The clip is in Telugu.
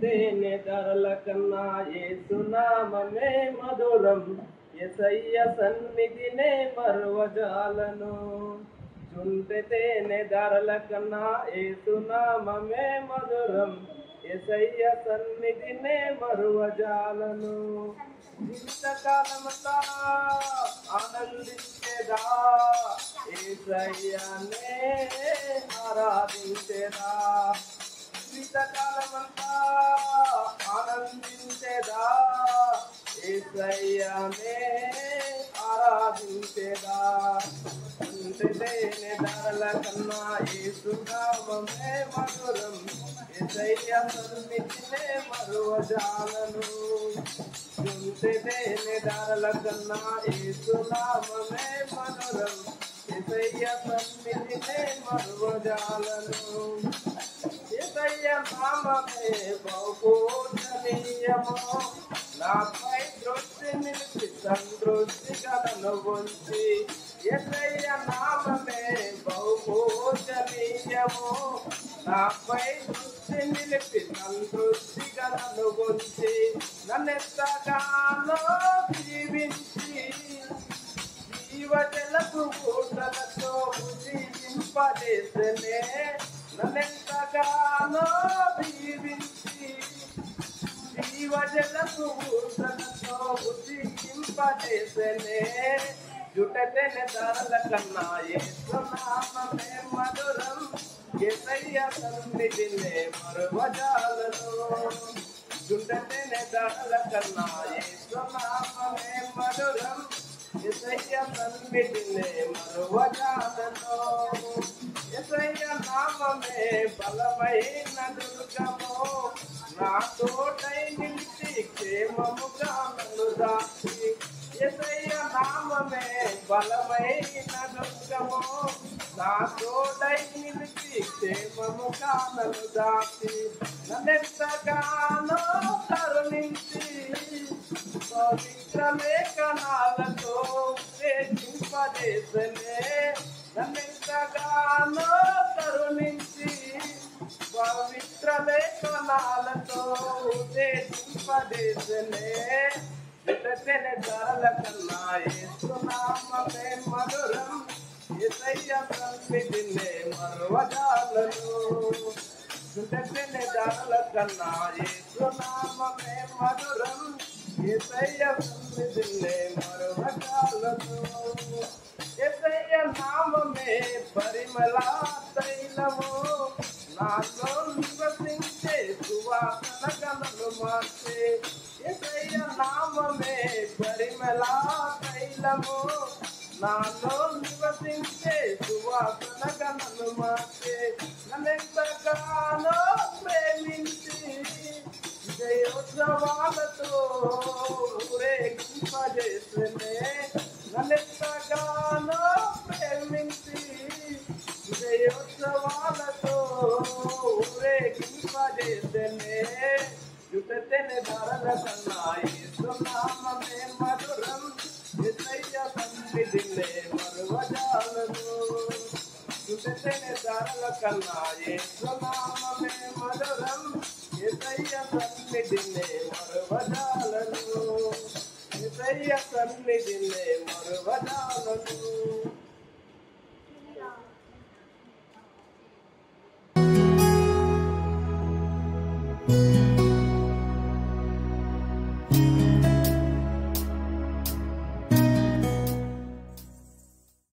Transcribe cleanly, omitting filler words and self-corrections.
తేనె ధరల కన్నా యేసునామమే మధురం. యేసయ్య సన్నిధినే మరువజాలను. జుంటె తేనె ధరల కన్నా యేసునామమే మధురం. యేసయ్య సన్నిధినే మరువజాలను. జీవితకాలమంతా ఆనందించేదా, యేసయ్యనే ఆరాధించేదా. జీవితకాలమంతా ఆనందించేదా, యేసయ్యనే ఆరాధించేదా. తేనె ధరల కన్నా యేసునామమే మధురం. యేసయ్య సన్నిధినే మరువజాలను. తేనె ధరల కన్నా యేసునామమే మధురం. యేసయ్య సన్నిధినే మరువజాలను. యేసయ్య నామమే బహుపూజనీయము. నాపై దృష్టి నిలిపి సంతృప్తిగా నన్ను ఉంచి. యేసయ్య నామమే బహుపూజనీయము. నాపై దృష్టి నిలిపి సంతృప్తిగా నన్ను ఉంచి. నన్నెంతగానో దీవించి జీవజలపు ఊటలతో జీవింపజేసెనే. నన్నెంతగానో దీవించి జీవజలపు ఊటలతో జీవింపజేసెనే. జుటతేనె ధరల కన్నా యేసునామమే మధురం. యేసయ్య సన్నిధినే మరువజాలను. జుటతేనె ధరల కన్నా యేసునామమే మధురం. యేసయ్య సన్నిధినే మరువజాలను. యేసయ్య నామమే బలమైన దుర్గము. నా తోటై నిలిచి క్షేమముగా నన్ను దాచి. యేసయ్య నామమే బలమైన దుర్గము. నా తోటై నిలిచి క్షేమముగా నన్ను దాచి. నన్నెంతగానో కరుణించి పవిత్ర లేఖనాలతో ఉత్తేజింపజేసెనే. నన్నెంతగానో కరుణించి పవిత్ర లేఖనాలతో ఉత్తేజింపజేసెనే. జుటతేనె ధరల కన్నా యేసునామమే మధురం. యేసయ్య సన్నిధినే మరువజాలను. జుటతేనె ధరల కన్నా యేసునామమే మధురం. యేసయ్య సన్నిధినే మరువజాలను. యేసయ్య నామమే పరిమళ తైలము. నాలో నివసించే సువాసన గలను మార్చే. యేసయ్య నామమే పరిమళ తైలము. నాలో నివసించే సువాసన గలను మార్చే. నన్నెంతగానో ప్రేమించి జయోత్సవాలతో ఊరేగింపజేసెనే. నన్నెంతగానో ప్రేమించి జయోత్సవాలతో ఊరేగింపజేసెనే. జుటతేనె ధరల కన్నా యేసునామమే మధురం. యేసయ్య సన్నిధినే మరువజాలను. జుటతేనె ధరల కన్నా యేసునామమే మధురం. యేసయ్య సన్నిధినే మరువజాలను. యేసయ్య సన్నిధినే మరువజాలను.